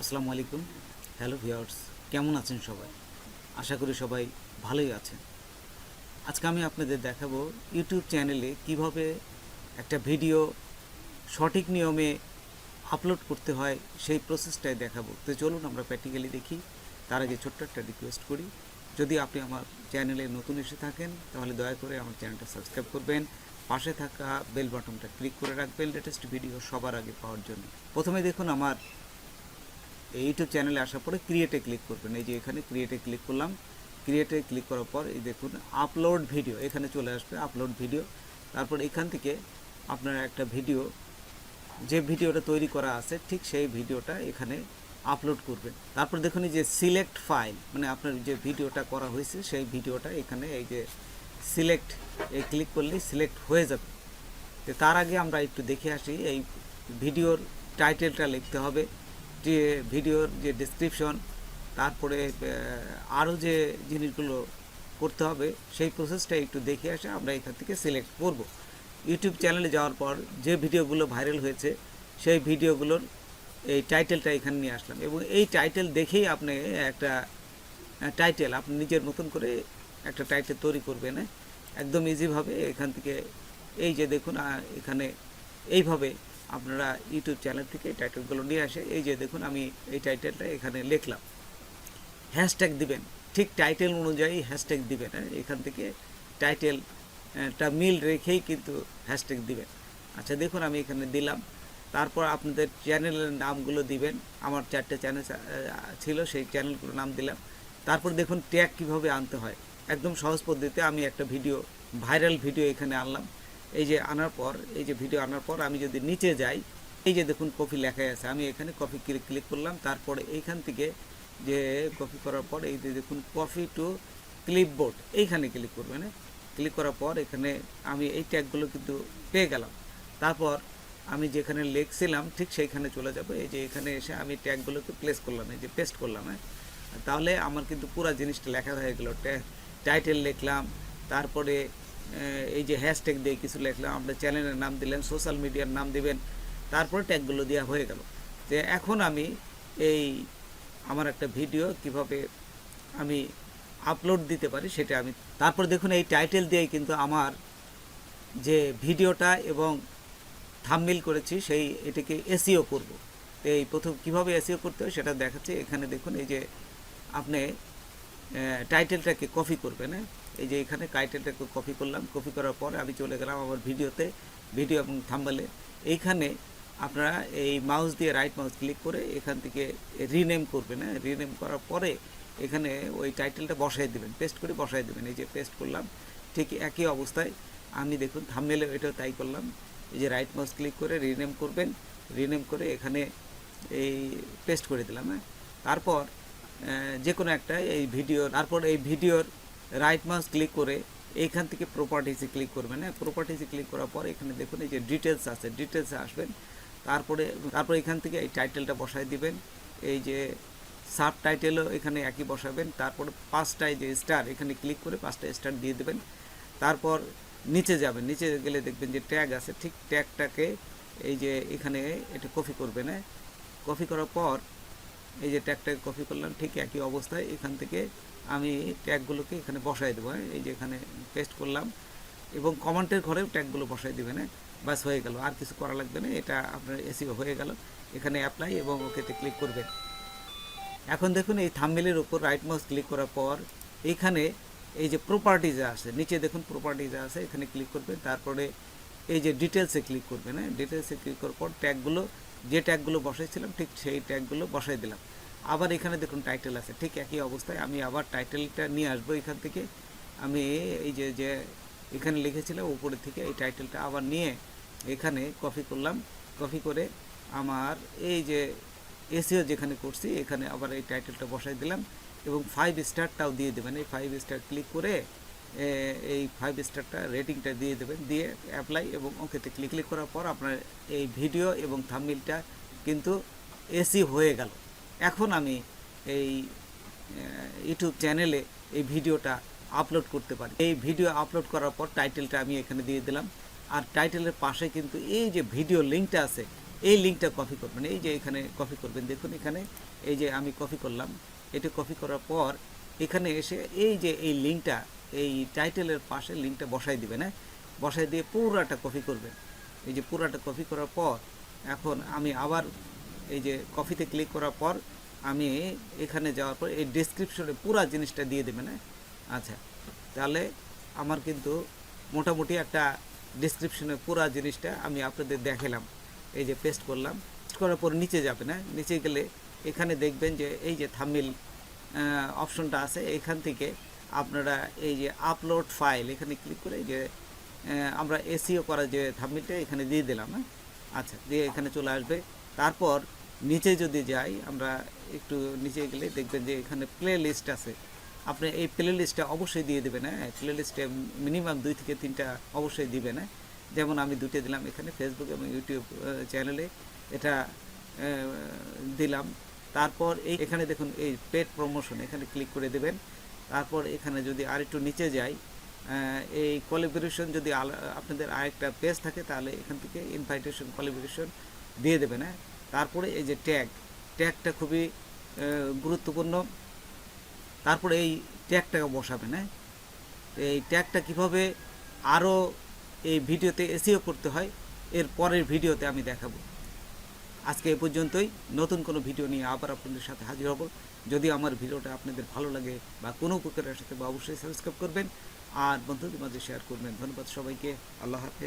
আসসালামু আলাইকুম। Hello viewers, কেমন আছেন সবাই? আশা করি সবাই ভালোই আছেন। আজকে আমি আপনাদের দেখাবো ইউটিউব চ্যানেলে কিভাবে একটা ভিডিও সঠিক নিয়মে আপলোড করতে হয়, সেই প্রসেসটাই দেখাবো। তো চলুন আমরা প্র্যাকটিক্যালি দেখি। তার আগে ছোট্ট একটা রিকোয়েস্ট করি, যদি আপনি আমার চ্যানেলে নতুন এসে থাকেন তাহলে দয়া করে আমার চ্যানেলটা সাবস্ক্রাইব করবেন, পাশে থাকা বেল বাটনটা ক্লিক করে রাখবেন লেটেস্ট ভিডিও সবার আগে পাওয়ার জন্য। প্রথমে দেখুন, আমার ইউটিউব চ্যানেলে আসার পরে ক্রিয়েটে ক্লিক করবেন। এই যে এখানে ক্রিয়েটে ক্লিক করলাম। ক্রিয়েটে ক্লিক করার পর এই দেখুন আপলোড ভিডিও, এখানে চলে আসবে আপলোড ভিডিও। তারপর এখান থেকে আপনারা একটা ভিডিও, যে ভিডিওটা তৈরি করা আছে ঠিক সেই ভিডিওটা এখানে আপলোড করবেন। তারপর দেখুন এই যে সিলেক্ট ফাইল, মানে আপনার যে ভিডিওটা করা হয়েছে সেই ভিডিওটা এখানে এই যে সিলেক্ট, এই ক্লিক করলেই সিলেক্ট হয়ে যাবে। তো তার আগে আমরা একটু দেখে আসি, এই ভিডিওর টাইটেলটা লিখতে হবে, যে ভিডিওর যে ডেসক্রিপশন, তারপরে আরও যে জিনিসগুলো করতে হবে সেই প্রসেসটা একটু দেখে আসে আমরা এখান থেকে সিলেক্ট করব। ইউটিউব চ্যানেলে যাওয়ার পর যে ভিডিওগুলো ভাইরাল হয়েছে সেই ভিডিওগুলোর এই টাইটেলটা এখানে নিয়ে আসলাম, এবং এই টাইটেল দেখেই আপনি একটা টাইটেল আপনি নিজের মতন করে একটা টাইটেল তৈরি করবেন, একদম ইজিভাবে এখান থেকে। এই যে দেখুন এখানে এইভাবে আপনারা ইউটিউব চ্যানেল থেকে টাইটেলগুলো নিয়ে আসে। এই যে দেখুন আমি এই টাইটেলটা এখানে লিখলাম, হ্যাশট্যাগ দিবেন, ঠিক টাইটেল অনুযায়ী হ্যাশট্যাগ দিবেন। এখান থেকে টাইটেলটা মিল রেখেই কিন্তু হ্যাশট্যাগ দিবেন। আচ্ছা দেখুন আমি এখানে দিলাম। তারপর আপনাদের চ্যানেলের নামগুলো দিবেন। আমার 4টে চ্যানেল ছিল, সেই চ্যানেলগুলোর নাম দিলাম। তারপর দেখুন ট্যাগ কীভাবে আনতে হয়, একদম সহজ পদ্ধতিতে আমি একটা ভিডিও, ভাইরাল ভিডিও এখানে আনলাম। এই যে আনার পর, এই যে ভিডিও আনার পর আমি যদি নিচে যাই, এই যে দেখুন কপি লেখাই আছে, আমি এখানে কপি ক্লিক করলাম। তারপরে এইখান থেকে যে কপি করার পর এই যে দেখুন কপি টু ক্লিপবোর্ড, এইখানে ক্লিক করবেন। ক্লিক করার পর এখানে আমি এই ট্যাগগুলো কিন্তু পেয়ে গেলাম। তারপর আমি যেখানে লিখছিলাম ঠিক সেইখানে চলে যাব। এই যে এখানে এসে আমি ট্যাগগুলোকে প্লেস করলাম, এই যে পেস্ট করলাম। তাহলে আমার কিন্তু পুরো জিনিসটা লেখা হয়ে গেল। টাইটেল লিখলাম, তারপরে এই যে হ্যাশট্যাগ দিয়ে কিছু লিখলাম, আপনার চ্যানেলের নাম দিলেন, সোশ্যাল মিডিয়ার নাম দিবেন, তারপরে ট্যাগগুলো দেওয়া হয়ে গেল। যে এখন আমি এই আমার একটা ভিডিও কিভাবে আমি আপলোড দিতে পারি সেটা আমি, তারপর দেখুন এই টাইটেল দিয়েই কিন্তু আমার যে ভিডিওটা এবং থাম্বনেইল করেছি সেই এটাকে এসইও করব। তো এই প্রথম কীভাবে এসইও করতে হয় সেটা দেখাচ্ছি। এখানে দেখুন এই যে আপনি টাইটেলটাকে কপি করবেন। এই যে এখানে টাইটেলটাকে কপি করলাম, কপি করার পর আমি চলে গেলাম আমার ভিডিওতে, ভিডিও এবং থাম্বনেইলে। এইখানে আপনারা এই মাউস দিয়ে রাইট মাউস ক্লিক করে এখান থেকে রিনেম করবেন। রিনেম করার পরে এখানে ওই টাইটেলটা বসাই দেবেন, পেস্ট করে বসাই দেবেন। এই যে পেস্ট করলাম, ঠিক একই অবস্থায় আমি দেখুন থাম্বনেইলে এটাও তাই করলাম। এই যে রাইট মাউস ক্লিক করে রিনেম করবেন, রিনেম করে এখানে এই পেস্ট করে দিলাম। তারপর যে কোনো একটা এই ভিডিও, তারপর এই ভিডিওর রাইট মাউস ক্লিক করে এইখান থেকে প্রপার্টিসে ক্লিক করবেন। প্রপার্টিসে ক্লিক করার পর এখানে দেখুন এই যে ডিটেলস আছে, ডিটেলসে আসবেন। তারপর এখান থেকে এই টাইটেলটা বসায় দিবেন। এই যে সাব টাইটেলও এখানে একই বসাবেন। তারপর 5টায় যে স্টার, এখানে ক্লিক করে 5টা স্টার দিয়ে দেবেন। তারপর নিচে যাবেন, নিচে গেলে দেখবেন যে ট্যাগ আছে, ঠিক ট্যাগটাকে এই যে এখানে এটা কপি করবেন। কপি করার পর এই যে ট্যাগটাকে কপি করলাম, ঠিক একই অবস্থায় এখান থেকে আমি ট্যাগগুলোকে এখানে বসাই দেবো। এই যে এখানে পেস্ট করলাম এবং কমেন্টের ঘরেও ট্যাগগুলো বসাই দেবেন। বাস হয়ে গেল, আর কিছু করা লাগবে না, এটা আপনার এসইও হয়ে গেল। এখানে অ্যাপ্লাই এবং ওকেতে ক্লিক করবেন। এখন দেখুন এই থাম্বনেইলের উপর রাইট মাউস ক্লিক করার পর এইখানে এই যে প্রপার্টিজে আছে, নিচে দেখুন প্রপার্টিজে আছে, এখানে ক্লিক করবেন। তারপরে এই যে ডিটেলসে ক্লিক করবেন। ডিটেলসে ক্লিক করার পর ট্যাগগুলো, যে ট্যাগগুলো বসাইছিলাম ঠিক সেই ট্যাগগুলো বসাই দিলাম। আবার এখানে দেখুন টাইটেল আছে, ঠিক একই অবস্থায় আমি আবার টাইটেলটা নিয়ে আসবো। এখান থেকে আমি এই যে এখানে লিখেছিলাম উপরে থেকে এই টাইটেলটা আবার নিয়ে এখানে কপি করলাম। কপি করে আমার এই যে এসইও যেখানে করছি এখানে আবার এই টাইটেলটা বসাই দিলাম এবং 5 স্টারটাও দিয়ে দেবেন। এই 5 স্টার ক্লিক করে এই 5 স্টারটা রেটিংটা দিয়ে দেবেন, দিয়ে অ্যাপ্লাই এবং ওকেতে ক্লিক করার পর আপনার এই ভিডিও এবং থাম্বনেইলটা কিন্তু এসইও হয়ে গেল। এখন আমি এই ইউটিউব চ্যানেলে এই ভিডিওটা আপলোড করতে পারি। এই ভিডিও আপলোড করার পর টাইটেলটা আমি এখানে দিয়ে দিলাম, আর টাইটেলের পাশে কিন্তু এই যে ভিডিও লিঙ্কটা আছে এই লিঙ্কটা কপি করবেন, এই যে এখানে কপি করবেন, দেখুন এখানে এই যে আমি কপি করলাম, এটা কপি করার পর এখানে এসে এই যে এই লিঙ্কটা, এই টাইটেলের পাশে লিঙ্কটা বসাই দিবেন, হ্যাঁ, বসাই দিয়ে পুরাটা কপি করবেন। এই যে পুরাটা কপি করার পর এখন আমি আবার এই যে কপিতে ক্লিক করার পর আমি এখানে যাওয়ার পর এই ডেসক্রিপশনে পুরা জিনিসটা দিয়ে দেবেন, হ্যাঁ। আচ্ছা, তাহলে আমার কিন্তু মোটামুটি একটা ডেসক্রিপশনে পুরা জিনিসটা আমি আপনাদের দেখালাম। এই যে পেস্ট করলাম, পেস্ট করার পর নিচে যাবেন, হ্যাঁ, নিচে গেলে এখানে দেখবেন যে এই যে থাম্বনেল অপশনটা আছে, এখান থেকে আপনারা এই যে আপলোড ফাইল এখানে ক্লিক করে যে আমরা এসইও করা যে থাম্বনেলটা এখানে দিয়ে দিলাম, হ্যাঁ। আচ্ছা, দিয়ে এখানে চলে আসবে। তারপর নিচে যদি যাই, আমরা একটু নিচে গেলে দেখবেন যে এখানে প্লে লিস্ট আছে, আপনি এই প্লে লিস্টটা অবশ্যই দিয়ে দেবেন, হ্যাঁ। প্লে লিস্টে মিনিমাম 2 থেকে 3টা অবশ্যই দিবেন, হ্যাঁ। যেমন আমি 2টে দিলাম এখানে, ফেসবুক এবং ইউটিউব চ্যানেলে এটা দিলাম। তারপর এখানে দেখুন এই পেড প্রমোশন, এখানে ক্লিক করে দেবেন। তারপর এখানে যদি আরেকটু নিচে যাই, এই কোলাবোরেশন যদি আপনাদের আরেকটা পেজ থাকে তাহলে এখান থেকে ইনভাইটেশন কোলাবোরেশন দিয়ে দেবেন, হ্যাঁ। তারপরে এই যে ট্যাগটা খুবই গুরুত্বপূর্ণ। তারপরে এই ট্যাগটাকে বসাবেন, হ্যাঁ। এই ট্যাগটা কীভাবে আরও এই ভিডিওতে এসইও করতে হয় এর পরের ভিডিওতে আমি দেখাবো। আজকে এ পর্যন্তই, নতুন কোনো ভিডিও নিয়ে আবার আপনাদের সাথে হাজির হব। যদি আমার ভিডিওটা আপনাদের ভালো লাগে বা কোনো উপকারের সাথে, বা অবশ্যই সাবস্ক্রাইব করবেন আর বন্ধুদের মাঝে শেয়ার করবেন। ধন্যবাদ সবাইকে, আল্লাহ হাফেজ।